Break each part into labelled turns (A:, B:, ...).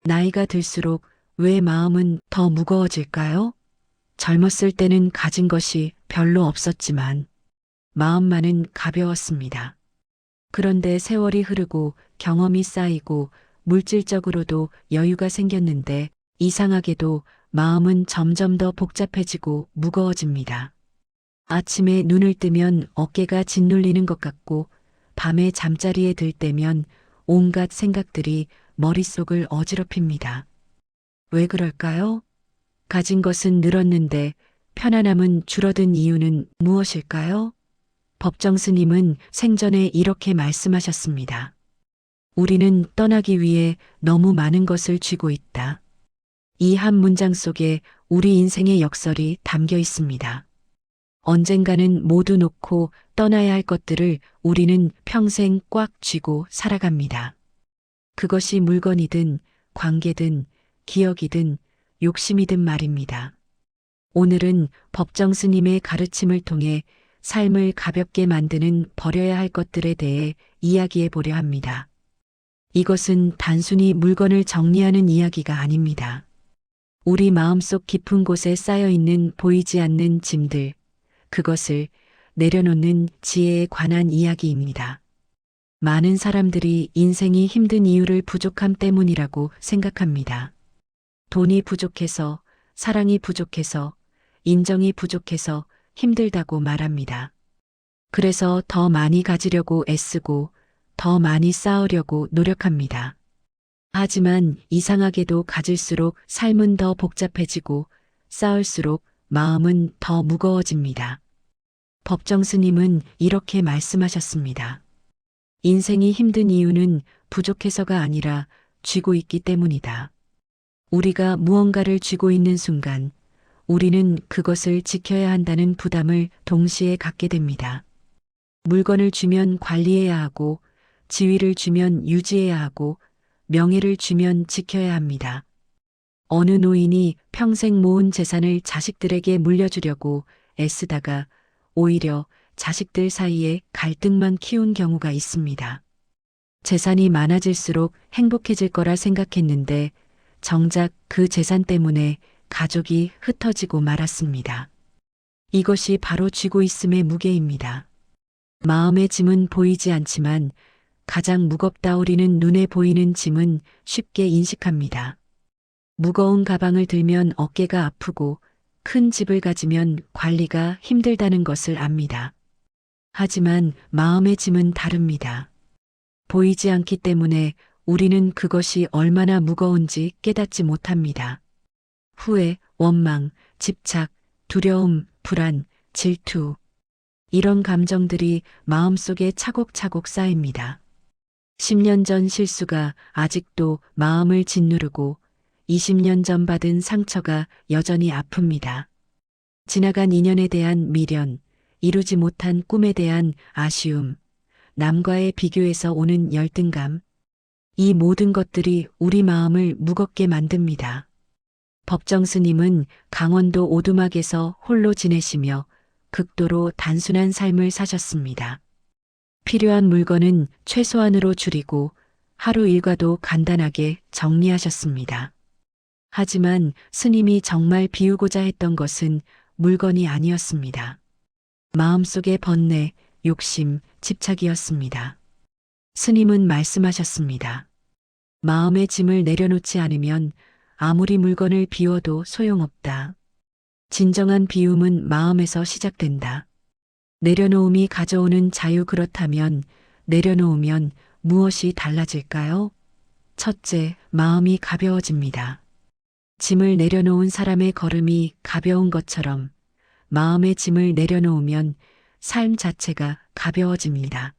A: 나이가 들수록 왜 마음은 더 무거워질까요? 젊었을 때는 가진 것이 별로 없었지만 마음만은 가벼웠습니다. 그런데 세월이 흐르고 경험이 쌓이고 물질적으로도 여유가 생겼는데 이상하게도 마음은 점점 더 복잡해지고 무거워집니다. 아침에 눈을 뜨면 어깨가 짓눌리는 것 같고 밤에 잠자리에 들 때면 온갖 생각들이 머릿속을 어지럽힙니다. 왜 그럴까요? 가진 것은 늘었는데 편안함은 줄어든 이유는 무엇일까요? 법정 스님은 생전에 이렇게 말씀하셨습니다. 우리는 떠나기 위해 너무 많은 것을 쥐고 있다. 이 한 문장 속에 우리 인생의 역설이 담겨 있습니다. 언젠가는 모두 놓고 떠나야 할 것들을 우리는 평생 꽉 쥐고 살아갑니다. 그것이 물건이든 관계든 기억이든 욕심이든 말입니다. 오늘은 법정 스님의 가르침을 통해 삶을 가볍게 만드는 버려야 할 것들에 대해 이야기해 보려 합니다. 이것은 단순히 물건을 정리하는 이야기가 아닙니다. 우리 마음속 깊은 곳에 쌓여 있는 보이지 않는 짐들, 그것을 내려놓는 지혜에 관한 이야기입니다. 많은 사람들이 인생이 힘든 이유를 부족함 때문이라고 생각합니다. 돈이 부족해서, 사랑이 부족해서, 인정이 부족해서 힘들다고 말합니다. 그래서 더 많이 가지려고 애쓰고 더 많이 쌓으려고 노력합니다. 하지만 이상하게도 가질수록 삶은 더 복잡해지고 쌓을수록 마음은 더 무거워집니다. 법정 스님은 이렇게 말씀하셨습니다. 인생이 힘든 이유는 부족해서가 아니라 쥐고 있기 때문이다. 우리가 무언가를 쥐고 있는 순간 우리는 그것을 지켜야 한다는 부담을 동시에 갖게 됩니다. 물건을 쥐면 관리해야 하고 지위를 쥐면 유지해야 하고 명예를 쥐면 지켜야 합니다. 어느 노인이 평생 모은 재산을 자식들에게 물려주려고 애쓰다가 오히려 자식들 사이에 갈등만 키운 경우가 있습니다. 재산이 많아질수록 행복해질 거라 생각했는데 정작 그 재산 때문에 가족이 흩어지고 말았습니다. 이것이 바로 쥐고 있음의 무게입니다. 마음의 짐은 보이지 않지만 가장 무겁다우리는 눈에 보이는 짐은 쉽게 인식합니다. 무거운 가방을 들면 어깨가 아프고 큰 집을 가지면 관리가 힘들다는 것을 압니다. 하지만 마음의 짐은 다릅니다. 보이지 않기 때문에 우리는 그것이 얼마나 무거운지 깨닫지 못합니다. 후회, 원망, 집착, 두려움, 불안, 질투. 이런 감정들이 마음속에 차곡차곡 쌓입니다. 10년 전 실수가 아직도 마음을 짓누르고 20년 전 받은 상처가 여전히 아픕니다. 지나간 인연에 대한 미련, 이루지 못한 꿈에 대한 아쉬움, 남과의 비교에서 오는 열등감. 이 모든 것들이 우리 마음을 무겁게 만듭니다. 법정 스님은 강원도 오두막에서 홀로 지내시며 극도로 단순한 삶을 사셨습니다. 필요한 물건은 최소한으로 줄이고 하루 일과도 간단하게 정리하셨습니다. 하지만 스님이 정말 비우고자 했던 것은 물건이 아니었습니다. 마음속의 번뇌, 욕심, 집착이었습니다. 스님은 말씀하셨습니다. 마음의 짐을 내려놓지 않으면 아무리 물건을 비워도 소용없다. 진정한 비움은 마음에서 시작된다. 내려놓음이 가져오는 자유. 그렇다면 내려놓으면 무엇이 달라질까요? 첫째, 마음이 가벼워집니다. 짐을 내려놓은 사람의 걸음이 가벼운 것처럼 마음의 짐을 내려놓으면 삶 자체가 가벼워집니다.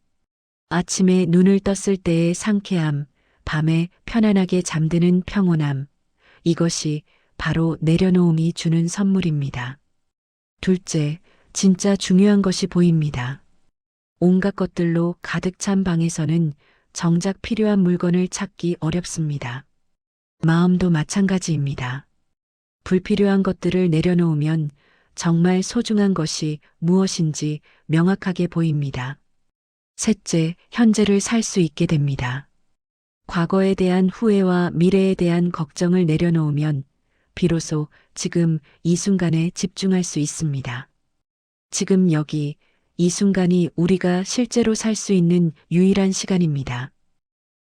A: 아침에 눈을 떴을 때의 상쾌함, 밤에 편안하게 잠드는 평온함, 이것이 바로 내려놓음이 주는 선물입니다. 둘째, 진짜 중요한 것이 보입니다. 온갖 것들로 가득 찬 방에서는 정작 필요한 물건을 찾기 어렵습니다. 마음도 마찬가지입니다. 불필요한 것들을 내려놓으면 정말 소중한 것이 무엇인지 명확하게 보입니다. 셋째, 현재를 살 수 있게 됩니다. 과거에 대한 후회와 미래에 대한 걱정을 내려놓으면 비로소 지금 이 순간에 집중할 수 있습니다. 지금 여기 이 순간이 우리가 실제로 살 수 있는 유일한 시간입니다.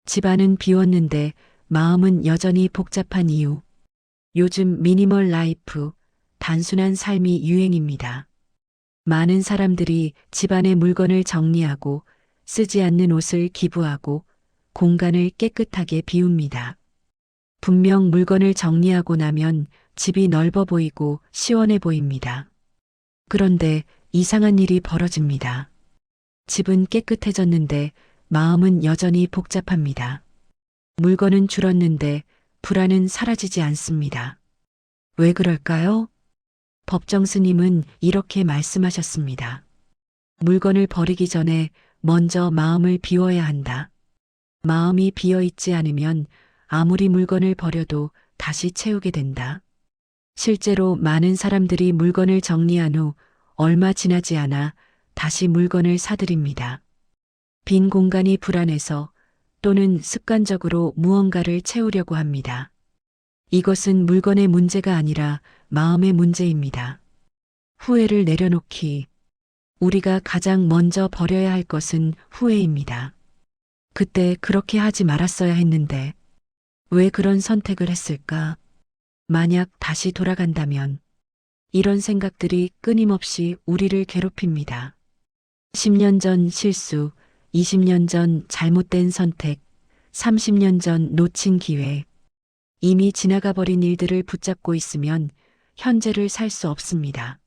A: 집안은 비웠는데 마음은 여전히 복잡한 이유. 요즘 미니멀 라이프, 단순한 삶이 유행입니다. 많은 사람들이 집안의 물건을 정리하고 쓰지 않는 옷을 기부하고 공간을 깨끗하게 비웁니다. 분명 물건을 정리하고 나면 집이 넓어 보이고 시원해 보입니다. 그런데 이상한 일이 벌어집니다. 집은 깨끗해졌는데 마음은 여전히 복잡합니다. 물건은 줄었는데 불안은 사라지지 않습니다. 왜 그럴까요? 법정 스님은 이렇게 말씀하셨습니다. 물건을 버리기 전에 먼저 마음을 비워야 한다. 마음이 비어 있지 않으면 아무리 물건을 버려도 다시 채우게 된다. 실제로 많은 사람들이 물건을 정리한 후 얼마 지나지 않아 다시 물건을 사들입니다. 빈 공간이 불안해서 또는 습관적으로 무언가를 채우려고 합니다. 이것은 물건의 문제가 아니라 마음의 문제입니다. 후회를 내려놓기. 우리가 가장 먼저 버려야 할 것은 후회입니다. 그때 그렇게 하지 말았어야 했는데 왜 그런 선택을 했을까? 만약 다시 돌아간다면 이런 생각들이 끊임없이 우리를 괴롭힙니다. 10년 전 실수, 20년 전 잘못된 선택, 30년 전 놓친 기회. 이미 지나가 버린 일들을 붙잡고 있으면 현재를 살 수 없습니다.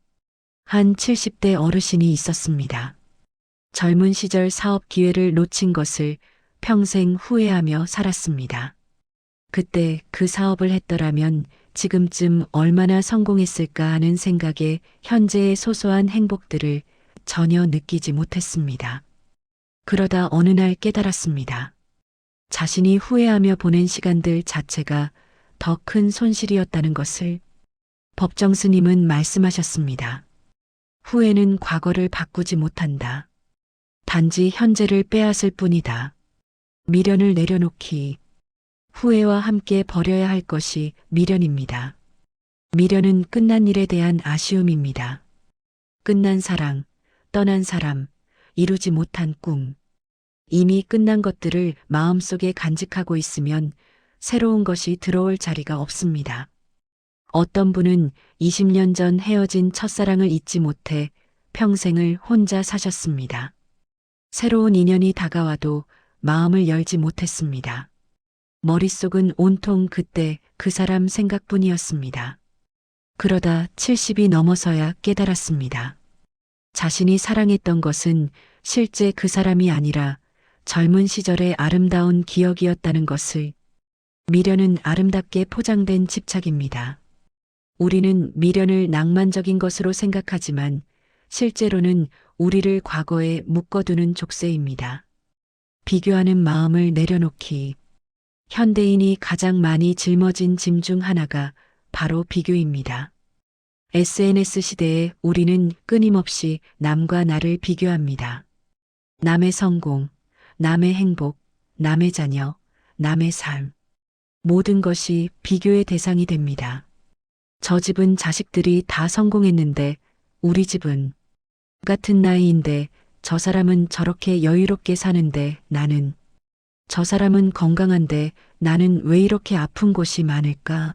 A: 한 70대 어르신이 있었습니다. 젊은 시절 사업 기회를 놓친 것을 평생 후회하며 살았습니다. 그때 그 사업을 했더라면 지금쯤 얼마나 성공했을까 하는 생각에 현재의 소소한 행복들을 전혀 느끼지 못했습니다. 그러다 어느 날 깨달았습니다. 자신이 후회하며 보낸 시간들 자체가 더 큰 손실이었다는 것을. 법정 스님은 말씀하셨습니다. 후회는 과거를 바꾸지 못한다. 단지 현재를 빼앗을 뿐이다. 미련을 내려놓기. 후회와 함께 버려야 할 것이 미련입니다. 미련은 끝난 일에 대한 아쉬움입니다. 끝난 사랑, 떠난 사람, 이루지 못한 꿈. 이미 끝난 것들을 마음속에 간직하고 있으면 새로운 것이 들어올 자리가 없습니다. 어떤 분은 20년 전 헤어진 첫사랑을 잊지 못해 평생을 혼자 사셨습니다. 새로운 인연이 다가와도 마음을 열지 못했습니다. 머릿속은 온통 그때 그 사람 생각뿐이었습니다. 그러다 70이 넘어서야 깨달았습니다. 자신이 사랑했던 것은 실제 그 사람이 아니라 젊은 시절의 아름다운 기억이었다는 것을. 미련은 아름답게 포장된 집착입니다. 우리는 미련을 낭만적인 것으로 생각하지만 실제로는 우리를 과거에 묶어두는 족쇄입니다. 비교하는 마음을 내려놓기. 현대인이 가장 많이 짊어진 짐 중 하나가 바로 비교입니다. SNS 시대에 우리는 끊임없이 남과 나를 비교합니다. 남의 성공, 남의 행복, 남의 자녀, 남의 삶. 모든 것이 비교의 대상이 됩니다. 저 집은 자식들이 다 성공했는데 우리 집은, 같은 나이인데 저 사람은 저렇게 여유롭게 사는데 나는, 저 사람은 건강한데 나는 왜 이렇게 아픈 곳이 많을까?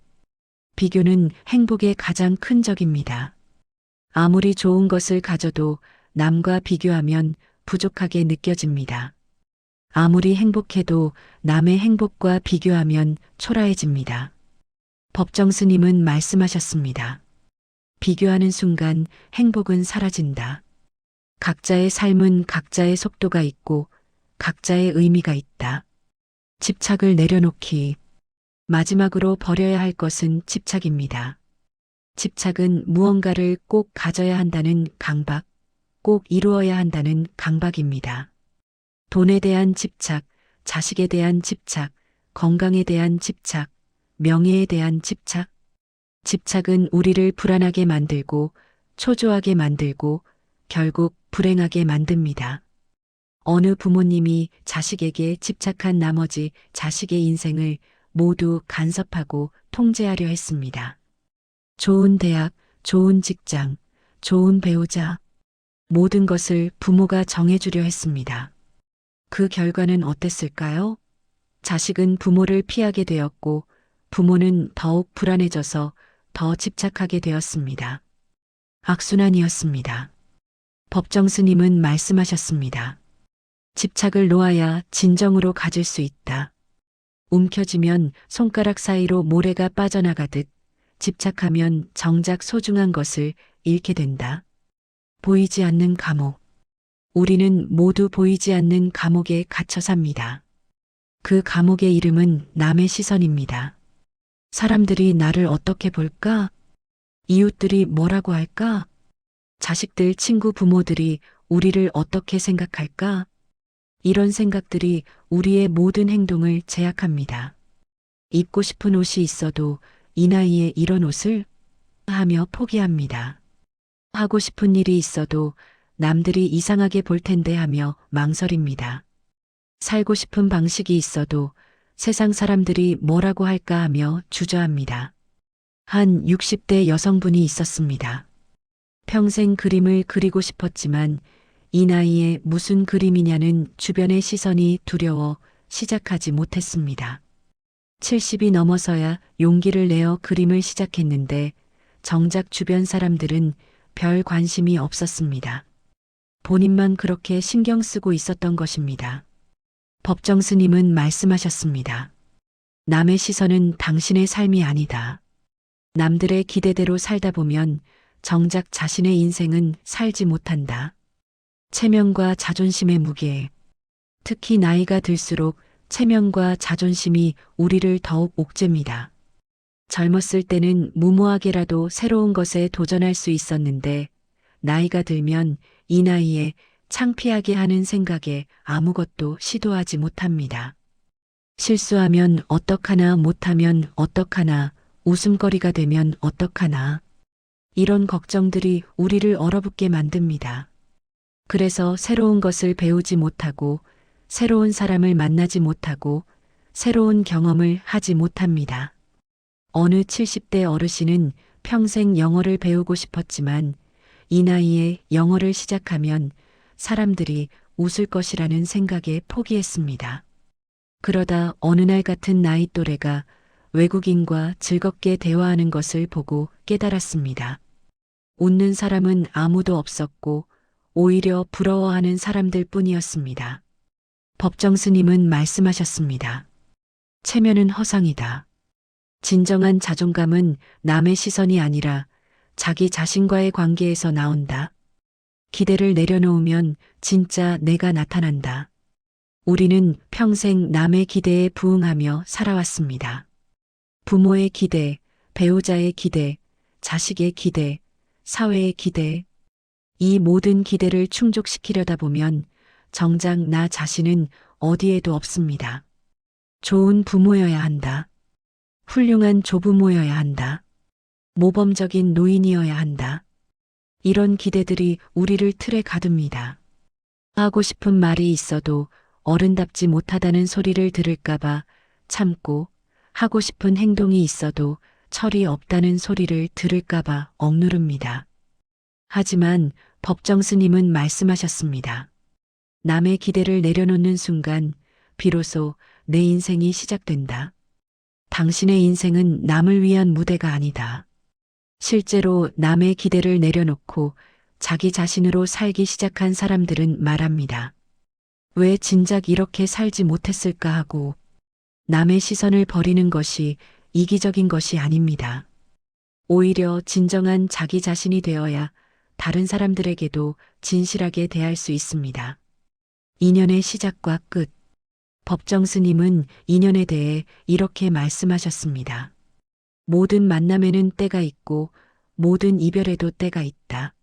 A: 비교는 행복의 가장 큰 적입니다. 아무리 좋은 것을 가져도 남과 비교하면 부족하게 느껴집니다. 아무리 행복해도 남의 행복과 비교하면 초라해집니다. 법정 스님은 말씀하셨습니다. 비교하는 순간 행복은 사라진다. 각자의 삶은 각자의 속도가 있고 각자의 의미가 있다. 집착을 내려놓기. 마지막으로 버려야 할 것은 집착입니다. 집착은 무언가를 꼭 가져야 한다는 강박, 꼭 이루어야 한다는 강박입니다. 돈에 대한 집착, 자식에 대한 집착, 건강에 대한 집착, 명예에 대한 집착. 집착은 우리를 불안하게 만들고 초조하게 만들고 결국 불행하게 만듭니다. 어느 부모님이 자식에게 집착한 나머지 자식의 인생을 모두 간섭하고 통제하려 했습니다. 좋은 대학, 좋은 직장, 좋은 배우자, 모든 것을 부모가 정해주려 했습니다. 그 결과는 어땠을까요? 자식은 부모를 피하게 되었고 부모는 더욱 불안해져서 더 집착하게 되었습니다. 악순환이었습니다. 법정 스님은 말씀하셨습니다. 집착을 놓아야 진정으로 가질 수 있다. 움켜쥐면 손가락 사이로 모래가 빠져나가듯 집착하면 정작 소중한 것을 잃게 된다. 보이지 않는 감옥. 우리는 모두 보이지 않는 감옥에 갇혀 삽니다. 그 감옥의 이름은 남의 시선입니다. 사람들이 나를 어떻게 볼까? 이웃들이 뭐라고 할까? 자식들, 친구, 부모들이 우리를 어떻게 생각할까? 이런 생각들이 우리의 모든 행동을 제약합니다. 입고 싶은 옷이 있어도 이 나이에 이런 옷을 하며 포기합니다. 하고 싶은 일이 있어도 남들이 이상하게 볼 텐데 하며 망설입니다. 살고 싶은 방식이 있어도 세상 사람들이 뭐라고 할까 하며 주저합니다. 한 60대 여성분이 있었습니다. 평생 그림을 그리고 싶었지만 이 나이에 무슨 그림이냐는 주변의 시선이 두려워 시작하지 못했습니다. 70이 넘어서야 용기를 내어 그림을 시작했는데 정작 주변 사람들은 별 관심이 없었습니다. 본인만 그렇게 신경 쓰고 있었던 것입니다. 법정 스님은 말씀하셨습니다. 남의 시선은 당신의 삶이 아니다. 남들의 기대대로 살다 보면 정작 자신의 인생은 살지 못한다. 체면과 자존심의 무게. 특히 나이가 들수록 체면과 자존심이 우리를 더욱 옥죄입니다. 젊었을 때는 무모하게라도 새로운 것에 도전할 수 있었는데 나이가 들면 이 나이에 창피하게 하는 생각에 아무것도 시도하지 못합니다. 실수하면 어떡하나, 못하면 어떡하나, 웃음거리가 되면 어떡하나. 이런 걱정들이 우리를 얼어붙게 만듭니다. 그래서 새로운 것을 배우지 못하고 새로운 사람을 만나지 못하고 새로운 경험을 하지 못합니다. 어느 70대 어르신은 평생 영어를 배우고 싶었지만 이 나이에 영어를 시작하면 사람들이 웃을 것이라는 생각에 포기했습니다. 그러다 어느 날 같은 나이 또래가 외국인과 즐겁게 대화하는 것을 보고 깨달았습니다. 웃는 사람은 아무도 없었고 오히려 부러워하는 사람들 뿐이었습니다. 법정 스님은 말씀하셨습니다. 체면은 허상이다. 진정한 자존감은 남의 시선이 아니라 자기 자신과의 관계에서 나온다. 기대를 내려놓으면 진짜 내가 나타난다. 우리는 평생 남의 기대에 부응하며 살아왔습니다. 부모의 기대, 배우자의 기대, 자식의 기대, 사회의 기대. 이 모든 기대를 충족시키려다 보면 정작 나 자신은 어디에도 없습니다. 좋은 부모여야 한다. 훌륭한 조부모여야 한다. 모범적인 노인이어야 한다. 이런 기대들이 우리를 틀에 가둡니다. 하고 싶은 말이 있어도 어른답지 못하다는 소리를 들을까봐 참고 하고 싶은 행동이 있어도 철이 없다는 소리를 들을까봐 억누릅니다. 하지만 법정 스님은 말씀하셨습니다. 남의 기대를 내려놓는 순간 비로소 내 인생이 시작된다. 당신의 인생은 남을 위한 무대가 아니다. 실제로 남의 기대를 내려놓고 자기 자신으로 살기 시작한 사람들은 말합니다. 왜 진작 이렇게 살지 못했을까 하고. 남의 시선을 버리는 것이 이기적인 것이 아닙니다. 오히려 진정한 자기 자신이 되어야 다른 사람들에게도 진실하게 대할 수 있습니다. 인연의 시작과 끝. 법정 스님은 인연에 대해 이렇게 말씀하셨습니다. 모든 만남에는 때가 있고 모든 이별에도 때가 있다.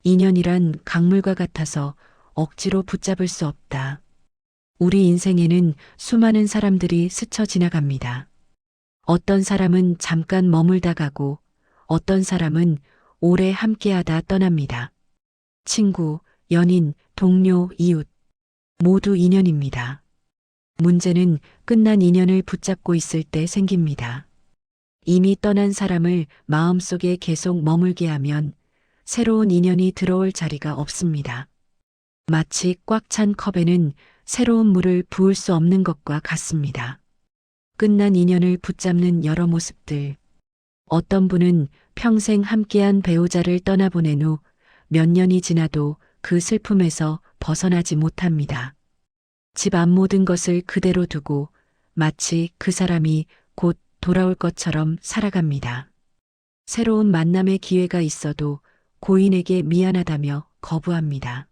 A: 인연이란 강물과 같아서 억지로 붙잡을 수 없다. 우리 인생에는 수많은 사람들이 스쳐 지나갑니다. 어떤 사람은 잠깐 머물다 가고 어떤 사람은 오래 함께하다 떠납니다. 친구, 연인, 동료, 이웃. 모두 인연입니다. 문제는 끝난 인연을 붙잡고 있을 때 생깁니다. 이미 떠난 사람을 마음속에 계속 머물게 하면 새로운 인연이 들어올 자리가 없습니다. 마치 꽉 찬 컵에는 새로운 물을 부을 수 없는 것과 같습니다. 끝난 인연을 붙잡는 여러 모습들. 어떤 분은 평생 함께한 배우자를 떠나보낸 후 몇 년이 지나도 그 슬픔에서 벗어나지 못합니다. 집 앞 모든 것을 그대로 두고 마치 그 사람이 곧 돌아올 것처럼 살아갑니다. 새로운 만남의 기회가 있어도 고인에게 미안하다며 거부합니다.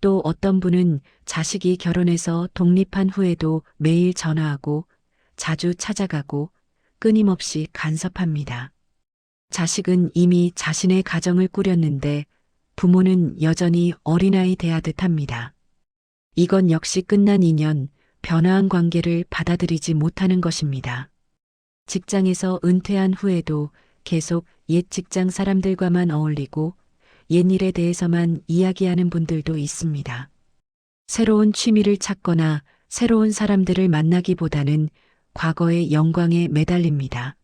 A: 또 어떤 분은 자식이 결혼해서 독립한 후에도 매일 전화하고 자주 찾아가고 끊임없이 간섭합니다. 자식은 이미 자신의 가정을 꾸렸는데 부모는 여전히 어린아이 대하듯 합니다. 이건 역시 끝난 인연, 변화한 관계를 받아들이지 못하는 것입니다. 직장에서 은퇴한 후에도 계속 옛 직장 사람들과만 어울리고 옛 일에 대해서만 이야기하는 분들도 있습니다. 새로운 취미를 찾거나 새로운 사람들을 만나기보다는 과거의 영광에 매달립니다.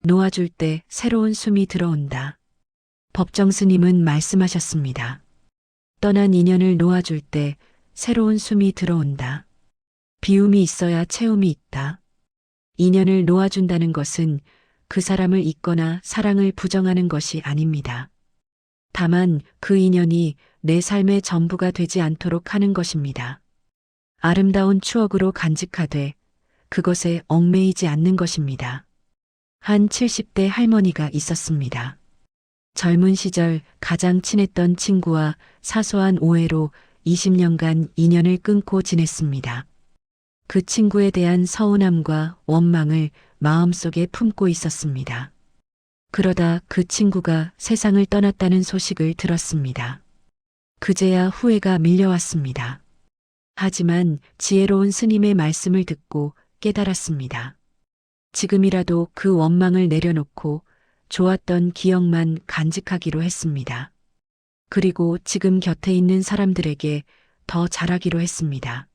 A: 놓아줄 때 새로운 숨이 들어온다. 법정 스님은 말씀하셨습니다. 떠난 인연을 놓아줄 때 새로운 숨이 들어온다. 비움이 있어야 채움이 있다. 인연을 놓아준다는 것은 그 사람을 잊거나 사랑을 부정하는 것이 아닙니다. 다만 그 인연이 내 삶의 전부가 되지 않도록 하는 것입니다. 아름다운 추억으로 간직하되 그것에 얽매이지 않는 것입니다. 한 70대 할머니가 있었습니다. 젊은 시절 가장 친했던 친구와 사소한 오해로 20년간 인연을 끊고 지냈습니다. 그 친구에 대한 서운함과 원망을 마음속에 품고 있었습니다. 그러다 그 친구가 세상을 떠났다는 소식을 들었습니다. 그제야 후회가 밀려왔습니다. 하지만 지혜로운 스님의 말씀을 듣고 깨달았습니다. 지금이라도 그 원망을 내려놓고 좋았던 기억만 간직하기로 했습니다. 그리고 지금 곁에 있는 사람들에게 더 잘하기로 했습니다.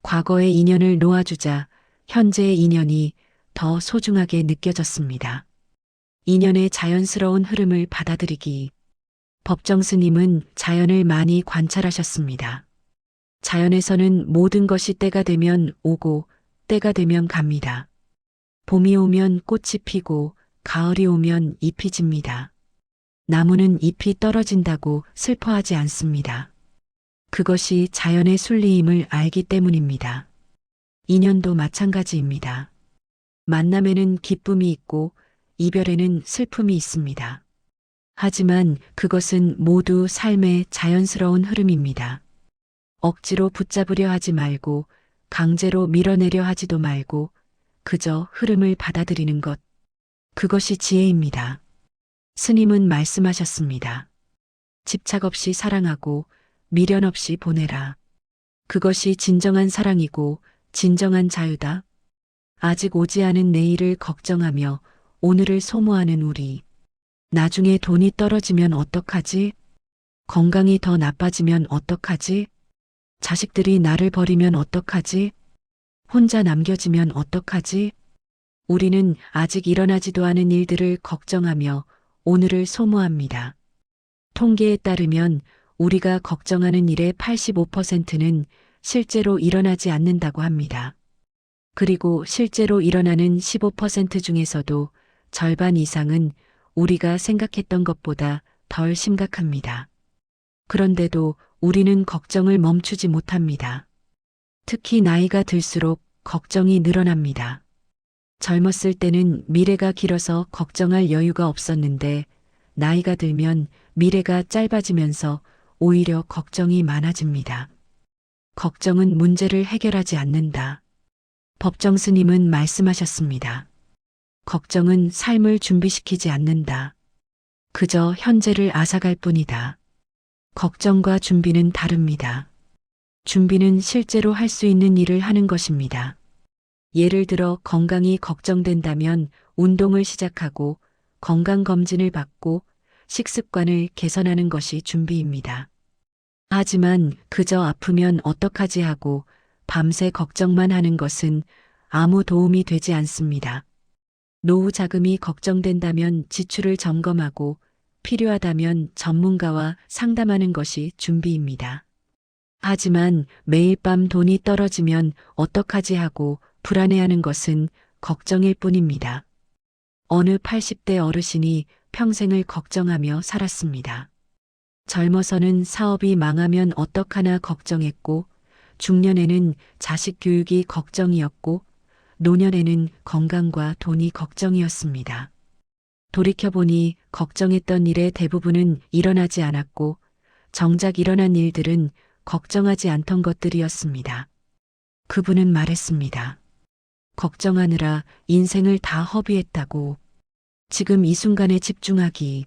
A: 과거의 인연을 놓아주자 현재의 인연이 더 소중하게 느껴졌습니다. 인연의 자연스러운 흐름을 받아들이기. 법정 스님은 자연을 많이 관찰하셨습니다. 자연에서는 모든 것이 때가 되면 오고 때가 되면 갑니다. 봄이 오면 꽃이 피고 가을이 오면 잎이 집니다. 나무는 잎이 떨어진다고 슬퍼하지 않습니다. 그것이 자연의 순리임을 알기 때문입니다. 인연도 마찬가지입니다. 만남에는 기쁨이 있고 이별에는 슬픔이 있습니다. 하지만 그것은 모두 삶의 자연스러운 흐름입니다. 억지로 붙잡으려 하지 말고 강제로 밀어내려 하지도 말고 그저 흐름을 받아들이는 것. 그것이 지혜입니다. 스님은 말씀하셨습니다. 집착 없이 사랑하고 미련 없이 보내라. 그것이 진정한 사랑이고 진정한 자유다. 아직 오지 않은 내일을 걱정하며 오늘을 소모하는 우리. 나중에 돈이 떨어지면 어떡하지? 건강이 더 나빠지면 어떡하지? 자식들이 나를 버리면 어떡하지? 혼자 남겨지면 어떡하지? 우리는 아직 일어나지도 않은 일들을 걱정하며 오늘을 소모합니다. 통계에 따르면 우리가 걱정하는 일의 85%는 실제로 일어나지 않는다고 합니다. 그리고 실제로 일어나는 15% 중에서도 절반 이상은 우리가 생각했던 것보다 덜 심각합니다. 그런데도 우리는 걱정을 멈추지 못합니다. 특히 나이가 들수록 걱정이 늘어납니다. 젊었을 때는 미래가 길어서 걱정할 여유가 없었는데 나이가 들면 미래가 짧아지면서 오히려 걱정이 많아집니다. 걱정은 문제를 해결하지 않는다. 법정 스님은 말씀하셨습니다. 걱정은 삶을 준비시키지 않는다. 그저 현재를 앗아갈 뿐이다. 걱정과 준비는 다릅니다. 준비는 실제로 할 수 있는 일을 하는 것입니다. 예를 들어 건강이 걱정된다면 운동을 시작하고 건강검진을 받고 식습관을 개선하는 것이 준비입니다. 하지만 그저 아프면 어떡하지 하고 밤새 걱정만 하는 것은 아무 도움이 되지 않습니다. 노후 자금이 걱정된다면 지출을 점검하고 필요하다면 전문가와 상담하는 것이 준비입니다. 하지만 매일 밤 돈이 떨어지면 어떡하지 하고 불안해하는 것은 걱정일 뿐입니다. 어느 80대 어르신이 평생을 걱정하며 살았습니다. 젊어서는 사업이 망하면 어떡하나 걱정했고, 중년에는 자식 교육이 걱정이었고, 노년에는 건강과 돈이 걱정이었습니다. 돌이켜보니 걱정했던 일의 대부분은 일어나지 않았고, 정작 일어난 일들은 걱정하지 않던 것들이었습니다. 그분은 말했습니다. 걱정하느라 인생을 다 허비했다고. 지금 이 순간에 집중하기.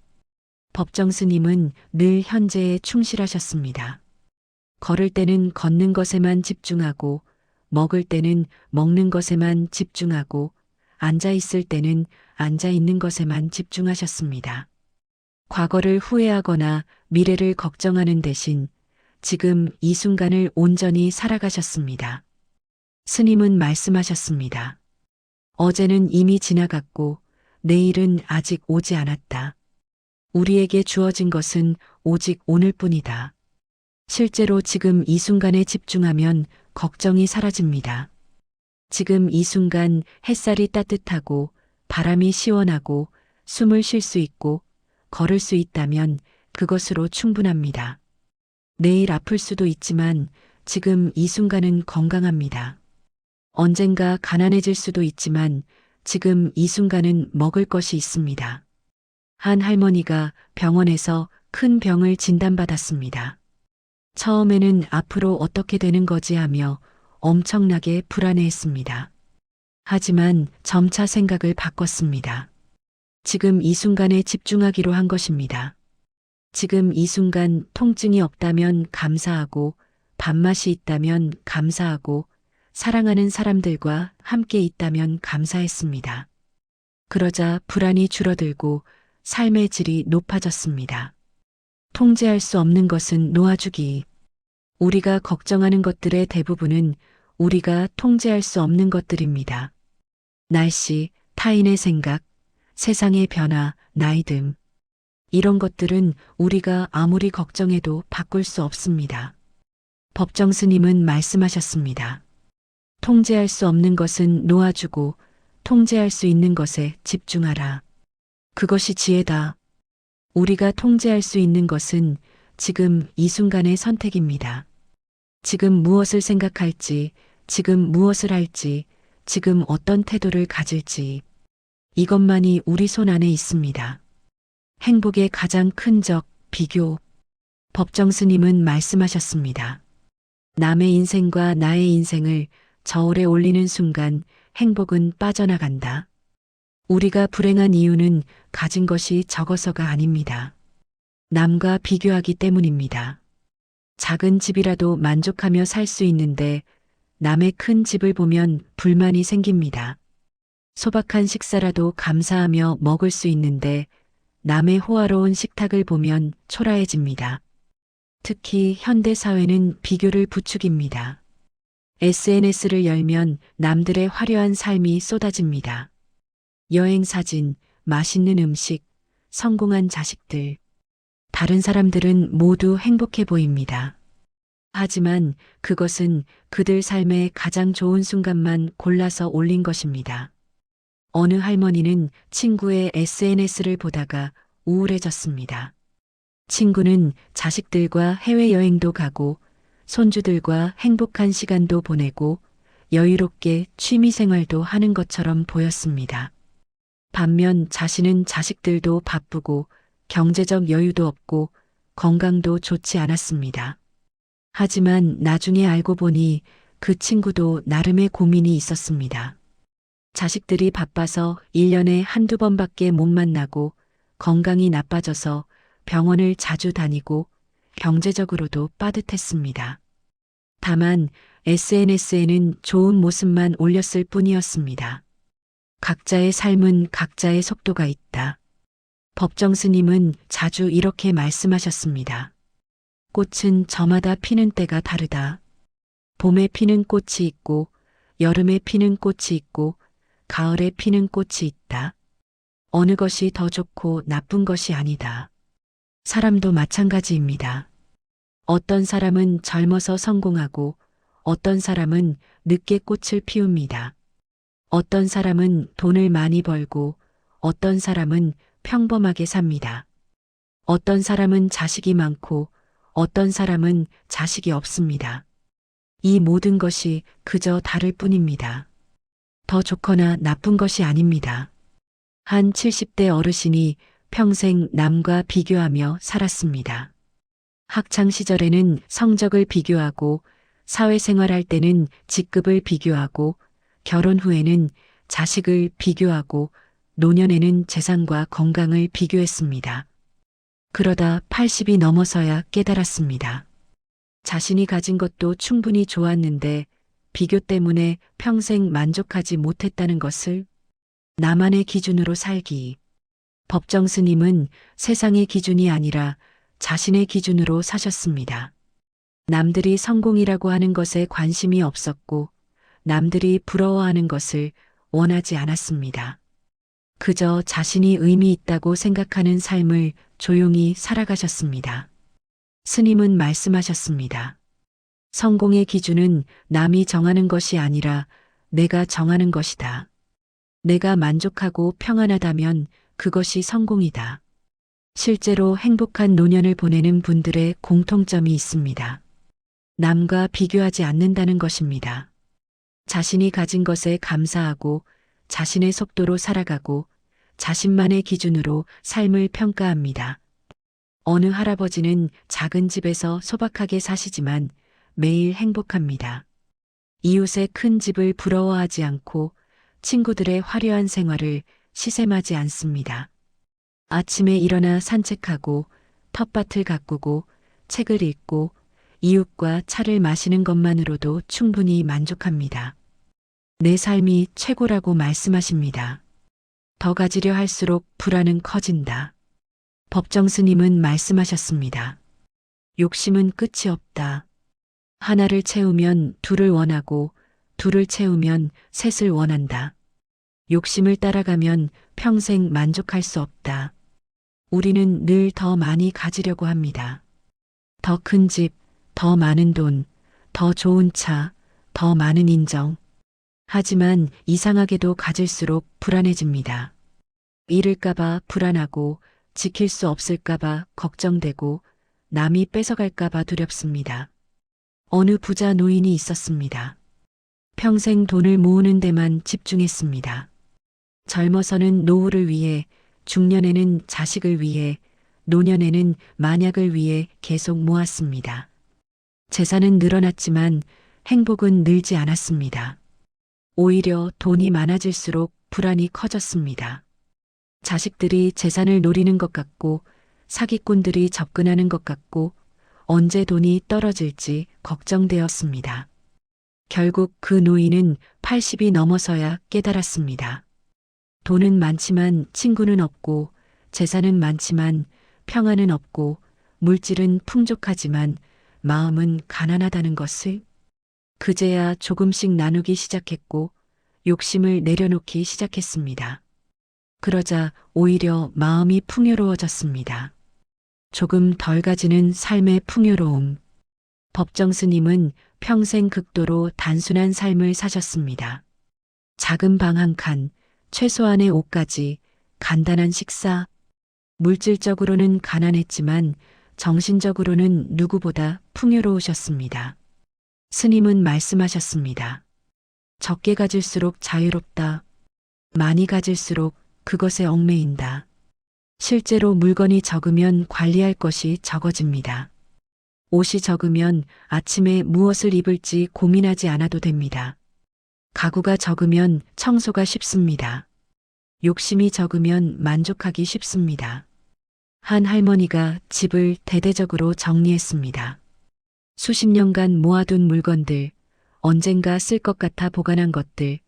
A: 법정 스님은 늘 현재에 충실하셨습니다. 걸을 때는 걷는 것에만 집중하고, 먹을 때는 먹는 것에만 집중하고, 앉아 있을 때는 앉아 있는 것에만 집중하셨습니다. 과거를 후회하거나 미래를 걱정하는 대신 지금 이 순간을 온전히 살아가셨습니다. 스님은 말씀하셨습니다. 어제는 이미 지나갔고 내일은 아직 오지 않았다. 우리에게 주어진 것은 오직 오늘뿐이다. 실제로 지금 이 순간에 집중하면 걱정이 사라집니다. 지금 이 순간 햇살이 따뜻하고 바람이 시원하고 숨을 쉴 수 있고 걸을 수 있다면 그것으로 충분합니다. 내일 아플 수도 있지만 지금 이 순간은 건강합니다. 언젠가 가난해질 수도 있지만 지금 이 순간은 먹을 것이 있습니다. 한 할머니가 병원에서 큰 병을 진단받았습니다. 처음에는 앞으로 어떻게 되는 거지 하며 엄청나게 불안해했습니다. 하지만 점차 생각을 바꿨습니다. 지금 이 순간에 집중하기로 한 것입니다. 지금 이 순간 통증이 없다면 감사하고 밥맛이 있다면 감사하고 사랑하는 사람들과 함께 있다면 감사했습니다. 그러자 불안이 줄어들고 삶의 질이 높아졌습니다. 통제할 수 없는 것은 놓아주기. 우리가 걱정하는 것들의 대부분은 우리가 통제할 수 없는 것들입니다. 날씨, 타인의 생각, 세상의 변화, 나이 등. 이런 것들은 우리가 아무리 걱정해도 바꿀 수 없습니다. 법정 스님은 말씀하셨습니다. 통제할 수 없는 것은 놓아주고 통제할 수 있는 것에 집중하라. 그것이 지혜다. 우리가 통제할 수 있는 것은 지금 이 순간의 선택입니다. 지금 무엇을 생각할지, 지금 무엇을 할지, 지금 어떤 태도를 가질지. 이것만이 우리 손 안에 있습니다. 행복의 가장 큰 적, 비교. 법정 스님은 말씀하셨습니다. 남의 인생과 나의 인생을 저울에 올리는 순간 행복은 빠져나간다. 우리가 불행한 이유는 가진 것이 적어서가 아닙니다. 남과 비교하기 때문입니다. 작은 집이라도 만족하며 살 수 있는데 남의 큰 집을 보면 불만이 생깁니다. 소박한 식사라도 감사하며 먹을 수 있는데 남의 호화로운 식탁을 보면 초라해집니다. 특히 현대 사회는 비교를 부추깁니다. SNS를 열면 남들의 화려한 삶이 쏟아집니다. 여행 사진, 맛있는 음식, 성공한 자식들. 다른 사람들은 모두 행복해 보입니다. 하지만 그것은 그들 삶의 가장 좋은 순간만 골라서 올린 것입니다. 어느 할머니는 친구의 SNS를 보다가 우울해졌습니다. 친구는 자식들과 해외여행도 가고 손주들과 행복한 시간도 보내고 여유롭게 취미생활도 하는 것처럼 보였습니다. 반면 자신은 자식들도 바쁘고 경제적 여유도 없고 건강도 좋지 않았습니다. 하지만 나중에 알고 보니 그 친구도 나름의 고민이 있었습니다. 자식들이 바빠서 1년에 한두 번밖에 못 만나고 건강이 나빠져서 병원을 자주 다니고 경제적으로도 빠듯했습니다. 다만 SNS에는 좋은 모습만 올렸을 뿐이었습니다. 각자의 삶은 각자의 속도가 있다. 법정 스님은 자주 이렇게 말씀하셨습니다. 꽃은 저마다 피는 때가 다르다. 봄에 피는 꽃이 있고, 여름에 피는 꽃이 있고, 가을에 피는 꽃이 있다. 어느 것이 더 좋고 나쁜 것이 아니다. 사람도 마찬가지입니다. 어떤 사람은 젊어서 성공하고, 어떤 사람은 늦게 꽃을 피웁니다. 어떤 사람은 돈을 많이 벌고, 어떤 사람은 평범하게 삽니다. 어떤 사람은 자식이 많고, 어떤 사람은 자식이 없습니다. 이 모든 것이 그저 다를 뿐입니다. 더 좋거나 나쁜 것이 아닙니다. 한 70대 어르신이 평생 남과 비교하며 살았습니다. 학창 시절에는 성적을 비교하고, 사회생활할 때는 직급을 비교하고, 결혼 후에는 자식을 비교하고, 노년에는 재산과 건강을 비교했습니다. 그러다 80이 넘어서야 깨달았습니다. 자신이 가진 것도 충분히 좋았는데 비교 때문에 평생 만족하지 못했다는 것을. 나만의 기준으로 살기. 법정 스님은 세상의 기준이 아니라 자신의 기준으로 사셨습니다. 남들이 성공이라고 하는 것에 관심이 없었고, 남들이 부러워하는 것을 원하지 않았습니다. 그저 자신이 의미 있다고 생각하는 삶을 조용히 살아가셨습니다. 스님은 말씀하셨습니다. 성공의 기준은 남이 정하는 것이 아니라 내가 정하는 것이다. 내가 만족하고 평안하다면 그것이 성공이다. 실제로 행복한 노년을 보내는 분들의 공통점이 있습니다. 남과 비교하지 않는다는 것입니다. 자신이 가진 것에 감사하고 자신의 속도로 살아가고 자신만의 기준으로 삶을 평가합니다. 어느 할아버지는 작은 집에서 소박하게 사시지만 매일 행복합니다. 이웃의 큰 집을 부러워하지 않고 친구들의 화려한 생활을 시샘하지 않습니다. 아침에 일어나 산책하고 텃밭을 가꾸고 책을 읽고 이웃과 차를 마시는 것만으로도 충분히 만족합니다. 내 삶이 최고라고 말씀하십니다. 더 가지려 할수록 불안은 커진다. 법정 스님은 말씀하셨습니다. 욕심은 끝이 없다. 하나를 채우면 둘을 원하고 둘을 채우면 셋을 원한다. 욕심을 따라가면 평생 만족할 수 없다. 우리는 늘 더 많이 가지려고 합니다. 더 큰 집, 더 많은 돈, 더 좋은 차, 더 많은 인정. 하지만 이상하게도 가질수록 불안해집니다. 잃을까봐 불안하고 지킬 수 없을까봐 걱정되고 남이 뺏어갈까봐 두렵습니다. 어느 부자 노인이 있었습니다. 평생 돈을 모으는 데만 집중했습니다. 젊어서는 노후를 위해, 중년에는 자식을 위해, 노년에는 만약을 위해 계속 모았습니다. 재산은 늘어났지만 행복은 늘지 않았습니다. 오히려 돈이 많아질수록 불안이 커졌습니다. 자식들이 재산을 노리는 것 같고 사기꾼들이 접근하는 것 같고 언제 돈이 떨어질지 걱정되었습니다. 결국 그 노인은 80이 넘어서야 깨달았습니다. 돈은 많지만 친구는 없고 재산은 많지만 평안은 없고 물질은 풍족하지만 마음은 가난하다는 것을. 그제야 조금씩 나누기 시작했고 욕심을 내려놓기 시작했습니다. 그러자 오히려 마음이 풍요로워졌습니다. 조금 덜 가지는 삶의 풍요로움. 법정 스님은 평생 극도로 단순한 삶을 사셨습니다. 작은 방 한 칸, 최소한의 옷가지, 간단한 식사. 물질적으로는 가난했지만 정신적으로는 누구보다 풍요로우셨습니다. 스님은 말씀하셨습니다. 적게 가질수록 자유롭다. 많이 가질수록 그것에 얽매인다. 실제로 물건이 적으면 관리할 것이 적어집니다. 옷이 적으면 아침에 무엇을 입을지 고민하지 않아도 됩니다. 가구가 적으면 청소가 쉽습니다. 욕심이 적으면 만족하기 쉽습니다. 한 할머니가 집을 대대적으로 정리했습니다. 수십 년간 모아둔 물건들, 언젠가 쓸 것 같아 보관한 것들,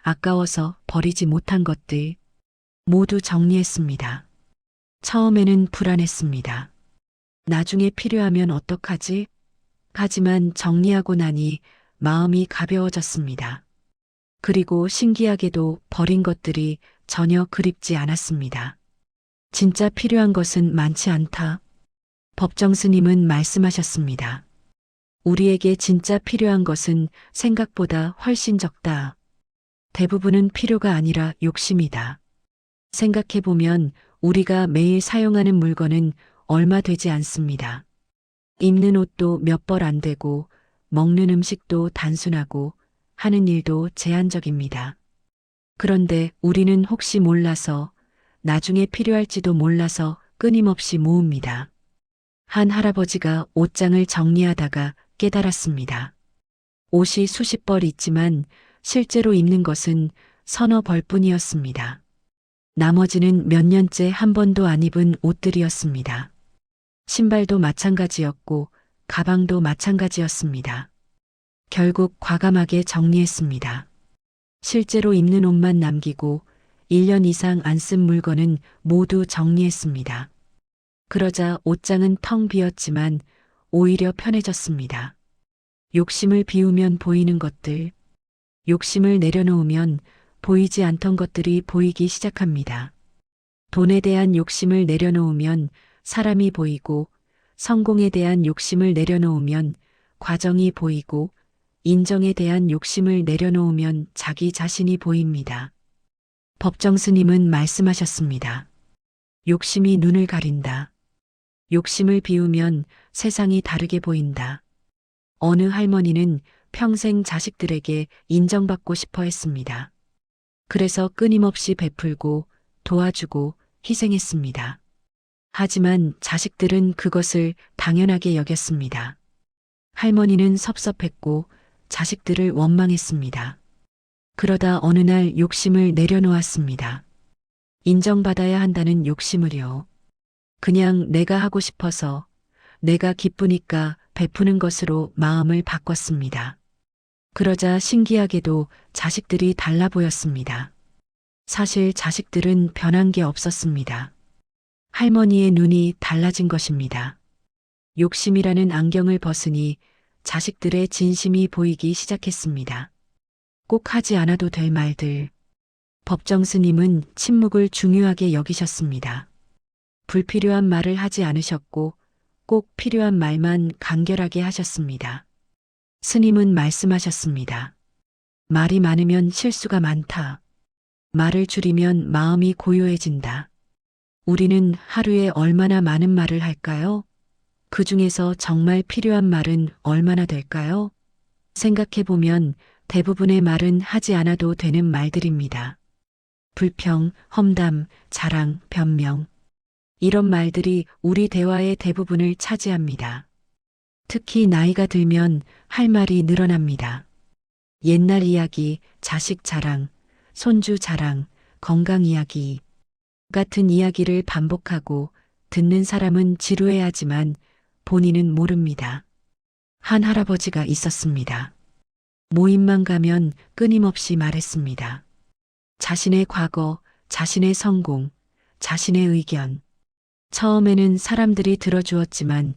A: 아까워서 버리지 못한 것들, 모두 정리했습니다. 처음에는 불안했습니다. 나중에 필요하면 어떡하지? 하지만 정리하고 나니 마음이 가벼워졌습니다. 그리고 신기하게도 버린 것들이 전혀 그립지 않았습니다. 진짜 필요한 것은 많지 않다. 법정 스님은 말씀하셨습니다. 우리에게 진짜 필요한 것은 생각보다 훨씬 적다. 대부분은 필요가 아니라 욕심이다. 생각해보면 우리가 매일 사용하는 물건은 얼마 되지 않습니다. 입는 옷도 몇 벌 안 되고, 먹는 음식도 단순하고, 하는 일도 제한적입니다. 그런데 우리는 혹시 몰라서, 나중에 필요할지도 몰라서 끊임없이 모읍니다. 한 할아버지가 옷장을 정리하다가 깨달았습니다. 옷이 수십 벌 있지만 실제로 입는 것은 서너 벌뿐이었습니다. 나머지는 몇 년째 한 번도 안 입은 옷들이었습니다. 신발도 마찬가지였고 가방도 마찬가지였습니다. 결국 과감하게 정리했습니다. 실제로 입는 옷만 남기고 1년 이상 안 쓴 물건은 모두 정리했습니다. 그러자 옷장은 텅 비었지만 오히려 편해졌습니다. 욕심을 비우면 보이는 것들, 욕심을 내려놓으면 보이지 않던 것들이 보이기 시작합니다. 돈에 대한 욕심을 내려놓으면 사람이 보이고, 성공에 대한 욕심을 내려놓으면 과정이 보이고, 인정에 대한 욕심을 내려놓으면 자기 자신이 보입니다. 법정 스님은 말씀하셨습니다. 욕심이 눈을 가린다. 욕심을 비우면 세상이 다르게 보인다. 어느 할머니는 평생 자식들에게 인정받고 싶어 했습니다. 그래서 끊임없이 베풀고 도와주고 희생했습니다. 하지만 자식들은 그것을 당연하게 여겼습니다. 할머니는 섭섭했고 자식들을 원망했습니다. 그러다 어느 날 욕심을 내려놓았습니다. 인정받아야 한다는 욕심을요. 그냥 내가 하고 싶어서, 내가 기쁘니까 베푸는 것으로 마음을 바꿨습니다. 그러자 신기하게도 자식들이 달라 보였습니다. 사실 자식들은 변한 게 없었습니다. 할머니의 눈이 달라진 것입니다. 욕심이라는 안경을 벗으니 자식들의 진심이 보이기 시작했습니다. 꼭 하지 않아도 될 말들. 법정 스님은 침묵을 중요하게 여기셨습니다. 불필요한 말을 하지 않으셨고 꼭 필요한 말만 간결하게 하셨습니다. 스님은 말씀하셨습니다. 말이 많으면 실수가 많다. 말을 줄이면 마음이 고요해진다. 우리는 하루에 얼마나 많은 말을 할까요? 그 중에서 정말 필요한 말은 얼마나 될까요? 생각해보면 대부분의 말은 하지 않아도 되는 말들입니다. 불평, 험담, 자랑, 변명. 이런 말들이 우리 대화의 대부분을 차지합니다. 특히 나이가 들면 할 말이 늘어납니다. 옛날 이야기, 자식 자랑, 손주 자랑, 건강 이야기 같은 이야기를 반복하고 듣는 사람은 지루해하지만 본인은 모릅니다. 한 할아버지가 있었습니다. 모임만 가면 끊임없이 말했습니다. 자신의 과거, 자신의 성공, 자신의 의견. 처음에는 사람들이 들어주었지만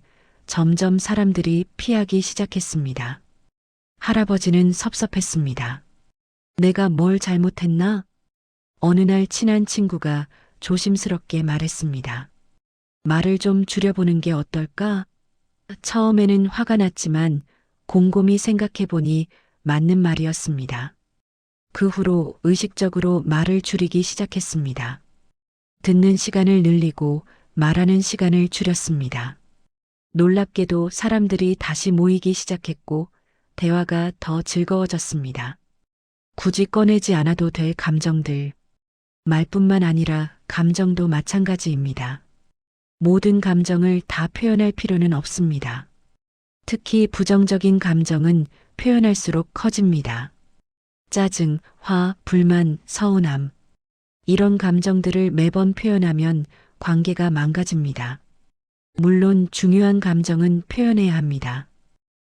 A: 점점 사람들이 피하기 시작했습니다. 할아버지는 섭섭했습니다. 내가 뭘 잘못했나? 어느 날 친한 친구가 조심스럽게 말했습니다. 말을 좀 줄여보는 게 어떨까? 처음에는 화가 났지만 곰곰이 생각해보니 맞는 말이었습니다. 그 후로 의식적으로 말을 줄이기 시작했습니다. 듣는 시간을 늘리고 말하는 시간을 줄였습니다. 놀랍게도 사람들이 다시 모이기 시작했고 대화가 더 즐거워졌습니다. 굳이 꺼내지 않아도 될 감정들. 말뿐만 아니라 감정도 마찬가지입니다. 모든 감정을 다 표현할 필요는 없습니다. 특히 부정적인 감정은 표현할수록 커집니다. 짜증, 화, 불만, 서운함. 이런 감정들을 매번 표현하면 관계가 망가집니다. 물론 중요한 감정은 표현해야 합니다.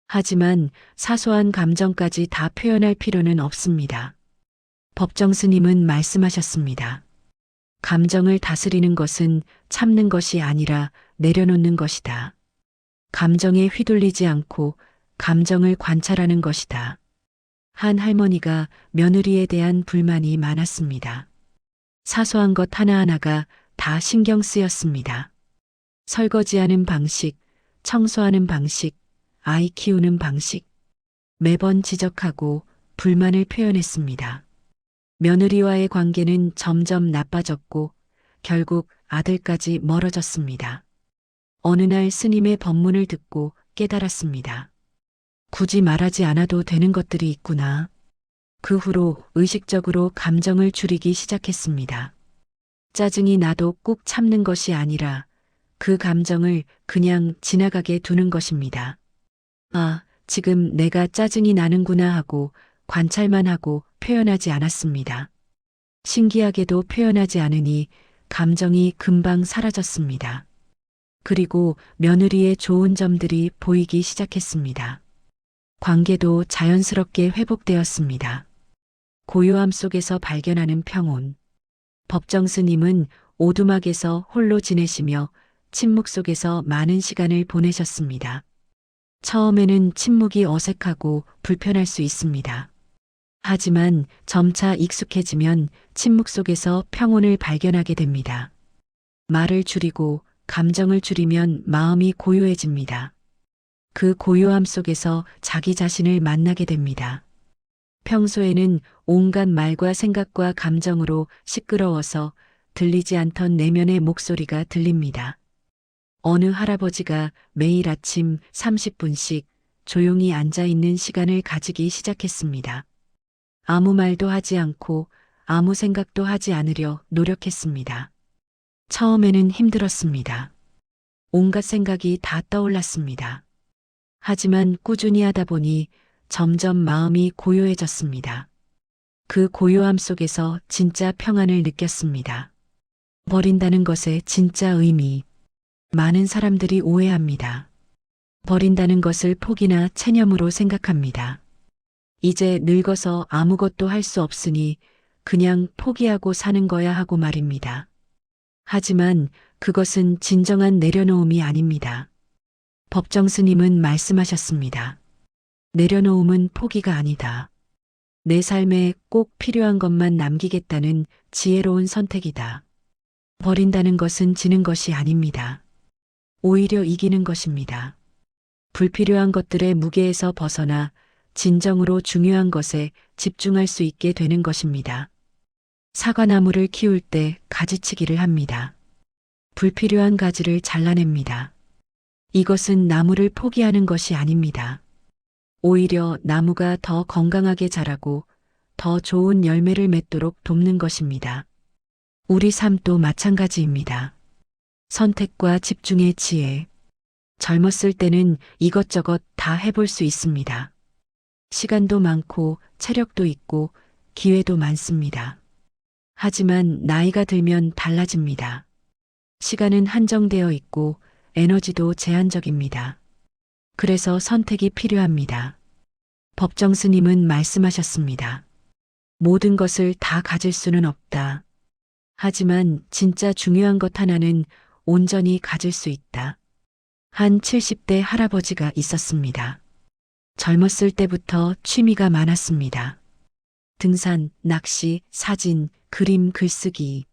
A: 하지만 사소한 감정까지 다 표현할 필요는 없습니다. 법정 스님은 말씀하셨습니다. 감정을 다스리는 것은 참는 것이 아니라 내려놓는 것이다. 감정에 휘둘리지 않고 감정을 관찰하는 것이다. 한 할머니가 며느리에 대한 불만이 많았습니다. 사소한 것 하나하나가 다 신경 쓰였습니다. 설거지하는 방식, 청소하는 방식, 아이 키우는 방식. 매번 지적하고 불만을 표현했습니다. 며느리와의 관계는 점점 나빠졌고 결국 아들까지 멀어졌습니다. 어느 날 스님의 법문을 듣고 깨달았습니다. 굳이 말하지 않아도 되는 것들이 있구나. 그 후로 의식적으로 감정을 줄이기 시작했습니다. 짜증이 나도 꾹 참는 것이 아니라 그 감정을 그냥 지나가게 두는 것입니다. 아, 지금 내가 짜증이 나는구나 하고 관찰만 하고 표현하지 않았습니다. 신기하게도 표현하지 않으니 감정이 금방 사라졌습니다. 그리고 며느리의 좋은 점들이 보이기 시작했습니다. 관계도 자연스럽게 회복되었습니다. 고요함 속에서 발견하는 평온. 법정 스님은 오두막에서 홀로 지내시며 침묵 속에서 많은 시간을 보내셨습니다. 처음에는 침묵이 어색하고 불편할 수 있습니다. 하지만 점차 익숙해지면 침묵 속에서 평온을 발견하게 됩니다. 말을 줄이고 감정을 줄이면 마음이 고요해집니다. 그 고요함 속에서 자기 자신을 만나게 됩니다. 평소에는 온갖 말과 생각과 감정으로 시끄러워서 들리지 않던 내면의 목소리가 들립니다. 어느 할아버지가 매일 아침 30분씩 조용히 앉아 있는 시간을 가지기 시작했습니다. 아무 말도 하지 않고 아무 생각도 하지 않으려 노력했습니다. 처음에는 힘들었습니다. 온갖 생각이 다 떠올랐습니다. 하지만 꾸준히 하다 보니 점점 마음이 고요해졌습니다. 그 고요함 속에서 진짜 평안을 느꼈습니다. 버린다는 것의 진짜 의미. 많은 사람들이 오해합니다. 버린다는 것을 포기나 체념으로 생각합니다. 이제 늙어서 아무것도 할 수 없으니 그냥 포기하고 사는 거야 하고 말입니다. 하지만 그것은 진정한 내려놓음이 아닙니다. 법정 스님은 말씀하셨습니다. 내려놓음은 포기가 아니다. 내 삶에 꼭 필요한 것만 남기겠다는 지혜로운 선택이다. 버린다는 것은 지는 것이 아닙니다. 오히려 이기는 것입니다. 불필요한 것들의 무게에서 벗어나 진정으로 중요한 것에 집중할 수 있게 되는 것입니다. 사과나무를 키울 때 가지치기를 합니다. 불필요한 가지를 잘라냅니다. 이것은 나무를 포기하는 것이 아닙니다. 오히려 나무가 더 건강하게 자라고 더 좋은 열매를 맺도록 돕는 것입니다. 우리 삶도 마찬가지입니다. 선택과 집중의 지혜. 젊었을 때는 이것저것 다 해볼 수 있습니다. 시간도 많고 체력도 있고 기회도 많습니다. 하지만 나이가 들면 달라집니다. 시간은 한정되어 있고 에너지도 제한적입니다. 그래서 선택이 필요합니다. 법정 스님은 말씀하셨습니다. 모든 것을 다 가질 수는 없다. 하지만 진짜 중요한 것 하나는 온전히 가질 수 있다. 한 70대 할아버지가 있었습니다. 젊었을 때부터 취미가 많았습니다. 등산, 낚시, 사진, 그림, 글쓰기.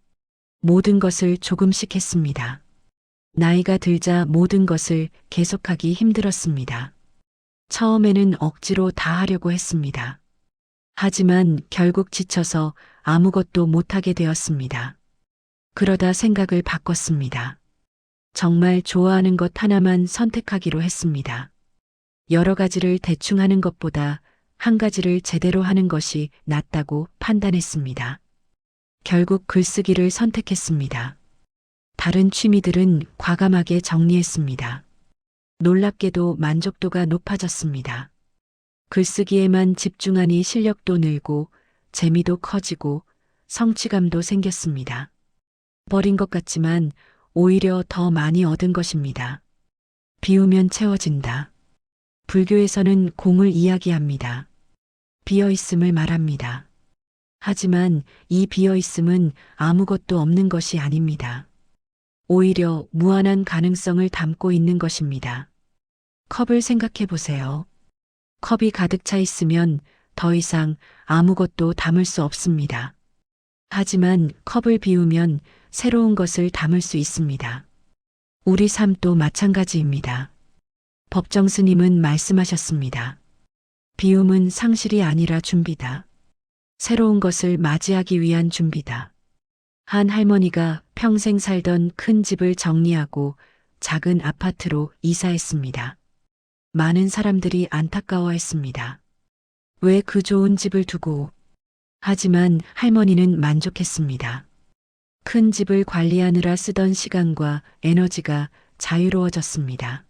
A: 모든 것을 조금씩 했습니다. 나이가 들자 모든 것을 계속하기 힘들었습니다. 처음에는 억지로 다 하려고 했습니다. 하지만 결국 지쳐서 아무것도 못하게 되었습니다. 그러다 생각을 바꿨습니다. 정말 좋아하는 것 하나만 선택하기로 했습니다. 여러 가지를 대충 하는 것보다 한 가지를 제대로 하는 것이 낫다고 판단했습니다. 결국 글쓰기를 선택했습니다. 다른 취미들은 과감하게 정리했습니다. 놀랍게도 만족도가 높아졌습니다. 글쓰기에만 집중하니 실력도 늘고 재미도 커지고 성취감도 생겼습니다. 버린 것 같지만 오히려 더 많이 얻은 것입니다. 비우면 채워진다. 불교에서는 공을 이야기합니다. 비어있음을 말합니다. 하지만 이 비어있음은 아무것도 없는 것이 아닙니다. 오히려 무한한 가능성을 담고 있는 것입니다. 컵을 생각해 보세요. 컵이 가득 차 있으면 더 이상 아무것도 담을 수 없습니다. 하지만 컵을 비우면 새로운 것을 담을 수 있습니다. 우리 삶도 마찬가지입니다. 법정 스님은 말씀하셨습니다. 비움은 상실이 아니라 준비다. 새로운 것을 맞이하기 위한 준비다. 한 할머니가 평생 살던 큰 집을 정리하고 작은 아파트로 이사했습니다. 많은 사람들이 안타까워했습니다. 왜 그 좋은 집을 두고? 하지만 할머니는 만족했습니다. 큰 집을 관리하느라 쓰던 시간과 에너지가 자유로워졌습니다.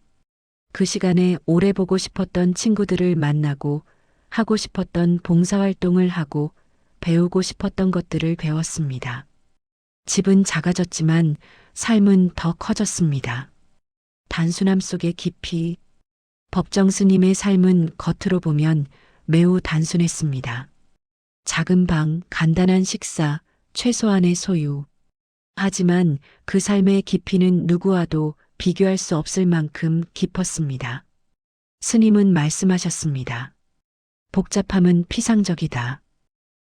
A: 그 시간에 오래 보고 싶었던 친구들을 만나고 하고 싶었던 봉사활동을 하고 배우고 싶었던 것들을 배웠습니다. 집은 작아졌지만 삶은 더 커졌습니다. 단순함 속의 깊이. 법정 스님의 삶은 겉으로 보면 매우 단순했습니다. 작은 방, 간단한 식사, 최소한의 소유. 하지만 그 삶의 깊이는 누구와도 비교할 수 없을 만큼 깊었습니다. 스님은 말씀하셨습니다. 복잡함은 피상적이다.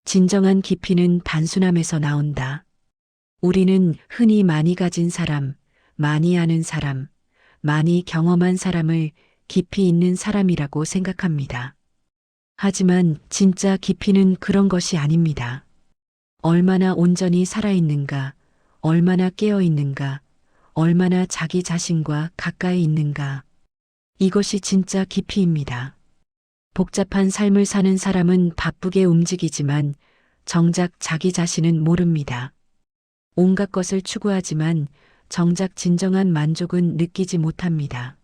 A: 진정한 깊이는 단순함에서 나온다. 우리는 흔히 많이 가진 사람, 많이 아는 사람, 많이 경험한 사람을 깊이 있는 사람이라고 생각합니다. 하지만 진짜 깊이는 그런 것이 아닙니다. 얼마나 온전히 살아있는가, 얼마나 깨어있는가, 얼마나 자기 자신과 가까이 있는가. 이것이 진짜 깊이입니다. 복잡한 삶을 사는 사람은 바쁘게 움직이지만 정작 자기 자신은 모릅니다. 온갖 것을 추구하지만 정작 진정한 만족은 느끼지 못합니다.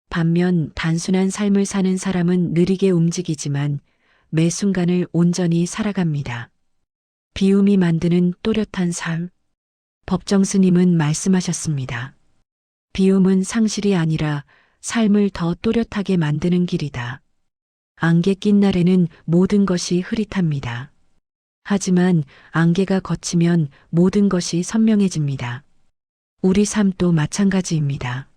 A: 반면 단순한 삶을 사는 사람은 느리게 움직이지만 매 순간을 온전히 살아갑니다. 비움이 만드는 또렷한 삶. 법정 스님은 말씀하셨습니다. 비움은 상실이 아니라 삶을 더 또렷하게 만드는 길이다. 안개 낀 날에는 모든 것이 흐릿합니다. 하지만 안개가 걷히면 모든 것이 선명해집니다. 우리 삶도 마찬가지입니다.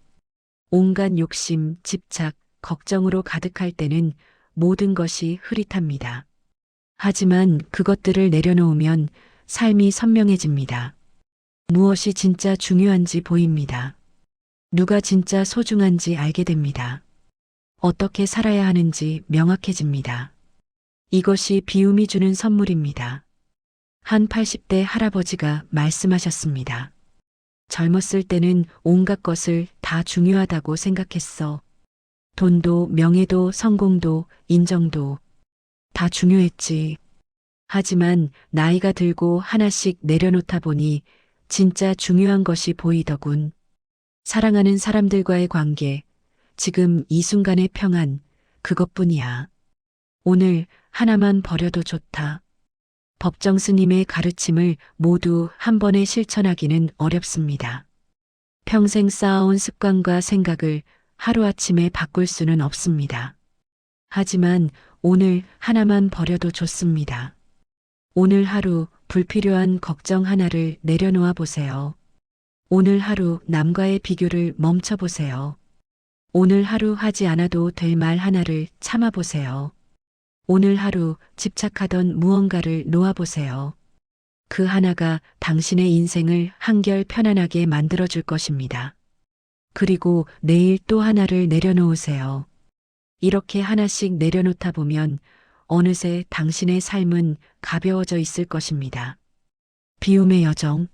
A: 온갖 욕심, 집착, 걱정으로 가득할 때는 모든 것이 흐릿합니다. 하지만 그것들을 내려놓으면 삶이 선명해집니다. 무엇이 진짜 중요한지 보입니다. 누가 진짜 소중한지 알게 됩니다. 어떻게 살아야 하는지 명확해집니다. 이것이 비움이 주는 선물입니다. 한 80대 할아버지가 말씀하셨습니다. 젊었을 때는 온갖 것을 다 중요하다고 생각했어. 돈도 명예도 성공도 인정도 다 중요했지. 하지만 나이가 들고 하나씩 내려놓다 보니 진짜 중요한 것이 보이더군. 사랑하는 사람들과의 관계, 지금 이 순간의 평안, 그것뿐이야. 오늘 하나만 버려도 좋다. 법정 스님의 가르침을 모두 한 번에 실천하기는 어렵습니다. 평생 쌓아온 습관과 생각을 하루아침에 바꿀 수는 없습니다. 하지만 오늘 하나만 버려도 좋습니다. 오늘 하루 불필요한 걱정 하나를 내려놓아 보세요. 오늘 하루 남과의 비교를 멈춰 보세요. 오늘 하루 하지 않아도 될 말 하나를 참아 보세요. 오늘 하루 집착하던 무언가를 놓아보세요. 그 하나가 당신의 인생을 한결 편안하게 만들어줄 것입니다. 그리고 내일 또 하나를 내려놓으세요. 이렇게 하나씩 내려놓다 보면 어느새 당신의 삶은 가벼워져 있을 것입니다. 비움의 여정.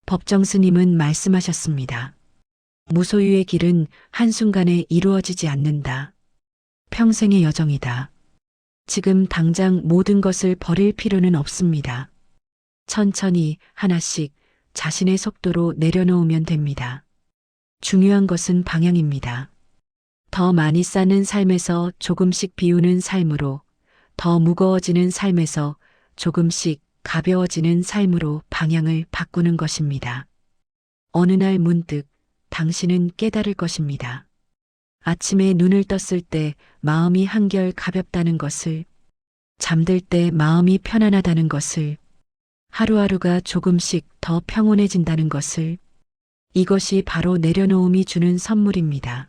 A: 법정 스님은 말씀하셨습니다. 무소유의 길은 한순간에 이루어지지 않는다. 평생의 여정이다. 지금 당장 모든 것을 버릴 필요는 없습니다. 천천히 하나씩 자신의 속도로 내려놓으면 됩니다. 중요한 것은 방향입니다. 더 많이 쌓는 삶에서 조금씩 비우는 삶으로, 더 무거워지는 삶에서 조금씩 가벼워지는 삶으로 방향을 바꾸는 것입니다. 어느 날 문득 당신은 깨달을 것입니다. 아침에 눈을 떴을 때 마음이 한결 가볍다는 것을, 잠들 때 마음이 편안하다는 것을, 하루하루가 조금씩 더 평온해진다는 것을, 이것이 바로 내려놓음이 주는 선물입니다.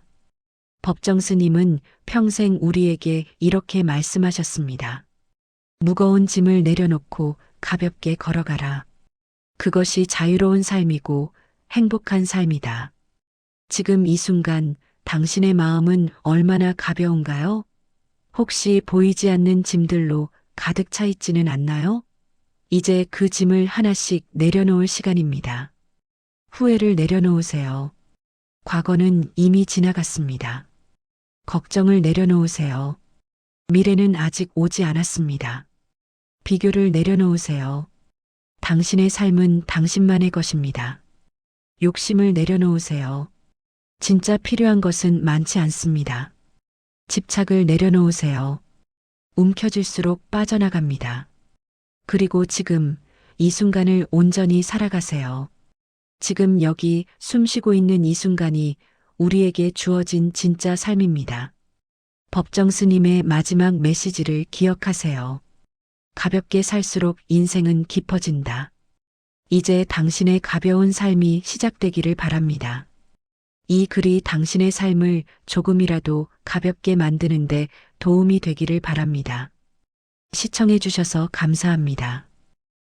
A: 법정 스님은 평생 우리에게 이렇게 말씀하셨습니다. 무거운 짐을 내려놓고 가볍게 걸어가라. 그것이 자유로운 삶이고 행복한 삶이다. 지금 이 순간 당신의 마음은 얼마나 가벼운가요? 혹시 보이지 않는 짐들로 가득 차 있지는 않나요? 이제 그 짐을 하나씩 내려놓을 시간입니다. 후회를 내려놓으세요. 과거는 이미 지나갔습니다. 걱정을 내려놓으세요. 미래는 아직 오지 않았습니다. 비교를 내려놓으세요. 당신의 삶은 당신만의 것입니다. 욕심을 내려놓으세요. 진짜 필요한 것은 많지 않습니다. 집착을 내려놓으세요. 움켜질수록 빠져나갑니다. 그리고 지금 이 순간을 온전히 살아가세요. 지금 여기 숨 쉬고 있는 이 순간이 우리에게 주어진 진짜 삶입니다. 법정 스님의 마지막 메시지를 기억하세요. 가볍게 살수록 인생은 깊어진다. 이제 당신의 가벼운 삶이 시작되기를 바랍니다. 이 글이 당신의 삶을 조금이라도 가볍게 만드는데 도움이 되기를 바랍니다. 시청해 주셔서 감사합니다.